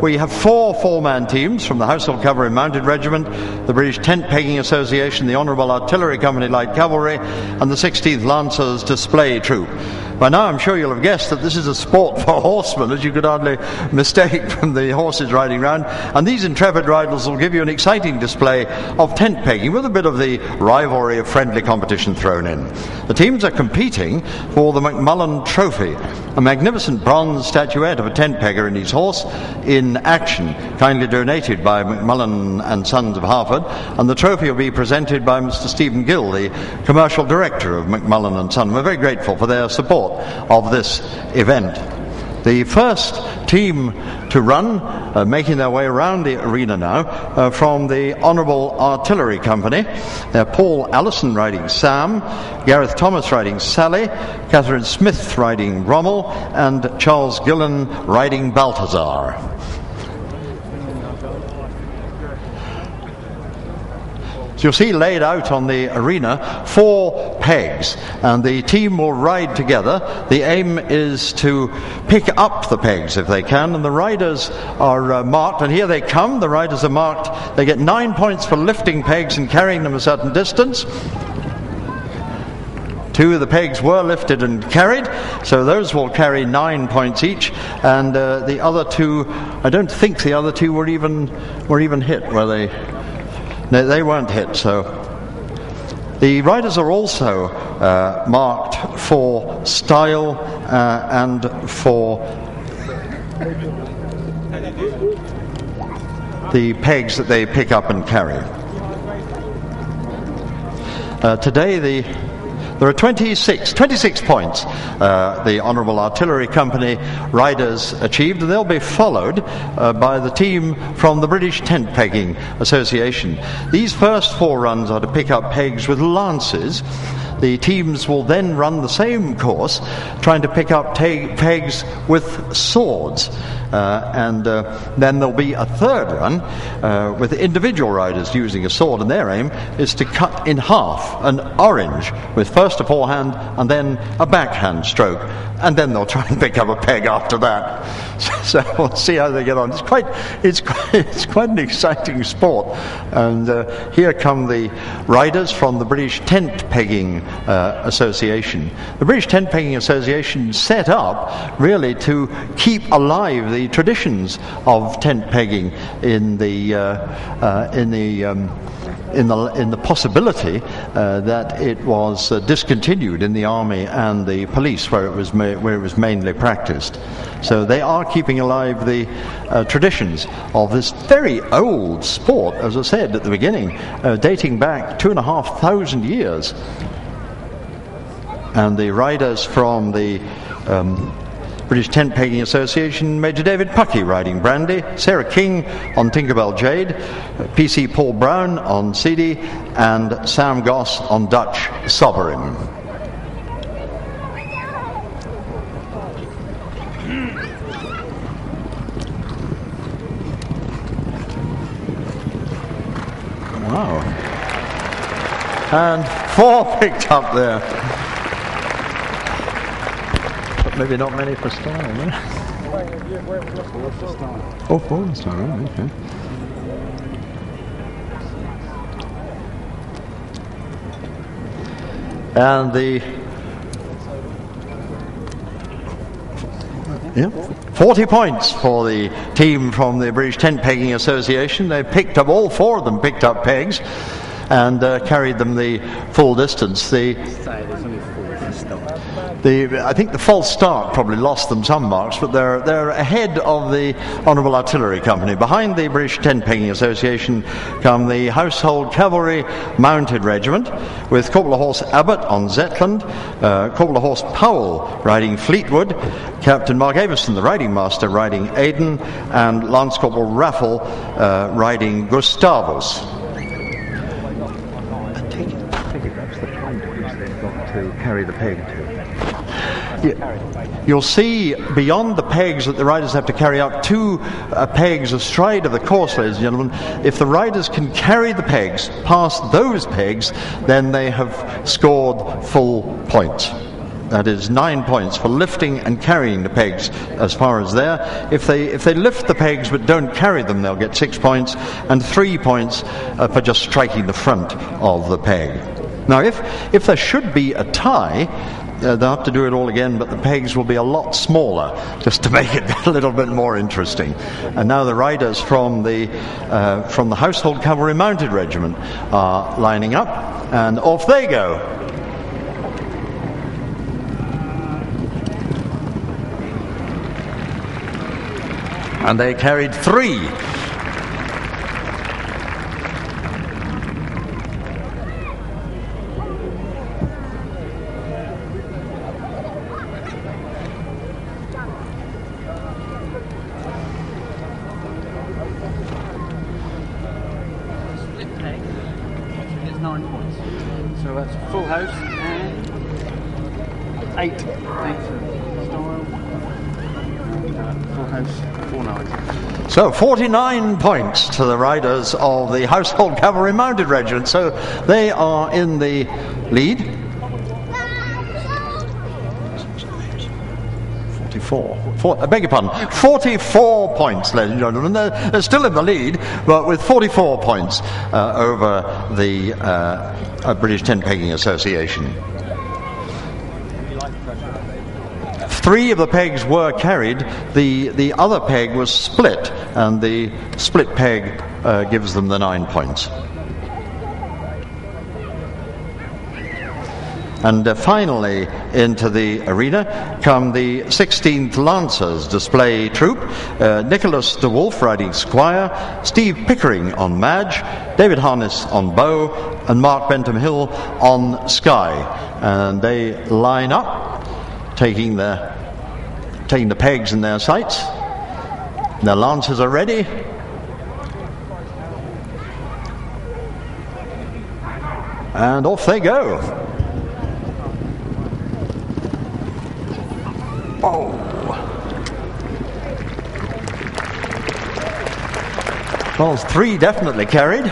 we have 4 four-man teams from the Household Cavalry Mounted Regiment, the British Tent Pegging Association, the Honourable Artillery Company Light Cavalry, and the 16th Lancers Display Troop. By now I'm sure you'll have guessed that this is a sport for horsemen, as you could hardly mistake from the horses riding round, and these intrepid riders will give you an exciting display of tent pegging with a bit of the rivalry of friendly competition thrown in. The teams are competing for the McMullen Trophy, a magnificent bronze statuette of a tent pegger and his horse in action, kindly donated by McMullen and Sons of Harford, and the trophy will be presented by Mr. Stephen Gill, the commercial director of McMullen and Son. We're very grateful for their support of this event. The first team to run, making their way around the arena now, from the Honourable Artillery Company. Paul Allison riding Sam, Gareth Thomas riding Sally, Catherine Smith riding Rommel, and Charles Gillen riding Balthazar. So you'll see laid out on the arena 4 pegs, and the team will ride together. The aim is to pick up the pegs if they can, and the riders are marked, and here they come. The riders are marked. They get 9 points for lifting pegs and carrying them a certain distance. 2 of the pegs were lifted and carried, so those will carry 9 points each, and the other 2, I don't think the other 2 were even hit, were they? No, they weren't hit. So the riders are also marked for style and for the pegs that they pick up and carry. Today there are 26 points the Honourable Artillery Company riders achieved, and they'll be followed by the team from the British Tent Pegging Association. These first 4 runs are to pick up pegs with lances. The teams will then run the same course, trying to pick up pegs with swords. And then there'll be a third run with individual riders using a sword, and their aim is to cut in half an orange with first a forehand and then a backhand stroke, and then they'll try and pick up a peg after that. So we'll see how they get on. It's quite an exciting sport, and here come the riders from the British Tent Pegging Association. The British Tent Pegging Association set up really to keep alive the traditions of tent pegging in the possibility that it was discontinued in the army and the police, where it was mainly practiced. So they are keeping alive the traditions of this very old sport, as I said at the beginning, dating back 2,500 years. And the riders from the British Tent Pegging Association, Major David Puckey riding Brandy, Sarah King on Tinkerbell Jade, PC Paul Brown on CD, and Sam Goss on Dutch Sovereign. Wow. And 4 picked up there. Maybe not many for style, no? Oh, 4 for style, right, okay. And the 40 points for the team from the British Tent Pegging Association. They picked up, all 4 of them picked up pegs and carried them the full distance. I think the false start probably lost them some marks, but they're ahead of the Honourable Artillery Company. Behind the British Tent Pegging Association come the Household Cavalry Mounted Regiment, with Corporal Horse Abbott on Zetland, Corporal Horse Powell riding Fleetwood, Captain Mark Avison, the riding master, riding Aidan, and Lance Corporal Raffle riding Gustavus. I take it that's the point they've got to carry the peg to. You'll see beyond the pegs that the riders have to carry out 2 pegs astride of the course, ladies and gentlemen. If the riders can carry the pegs past those pegs, then they have scored full points. That is 9 points for lifting and carrying the pegs as far as there. If they lift the pegs but don't carry them, they'll get 6 points, and 3 points for just striking the front of the peg. Now, if there should be a tie, they'll have to do it all again, but the pegs will be a lot smaller, just to make it a little bit more interesting. And now the riders from the Household Cavalry Mounted Regiment are lining up, and off they go. And they carried 3. Split peg is 9 points. So that's full house and 8 style. Full house, 4 9. So 49 points to the riders of the Household Cavalry Mounted Regiment. So they are in the lead. 44. I beg your pardon. 44 points, ladies and gentlemen. They're still in the lead, but with 44 points over the British Tent Pegging Association. 3 of the pegs were carried. The other peg was split, and the split peg gives them the 9 points. And finally into the arena come the 16th Lancers Display Troop, Nicholas de Wolf riding Squire, Steve Pickering on Madge, David Harness on Bow, and Mark Bentham Hill on Skye. And they line up, taking the pegs in their sights. Their lancers are ready. And off they go. Oh. Well, 3 definitely carried.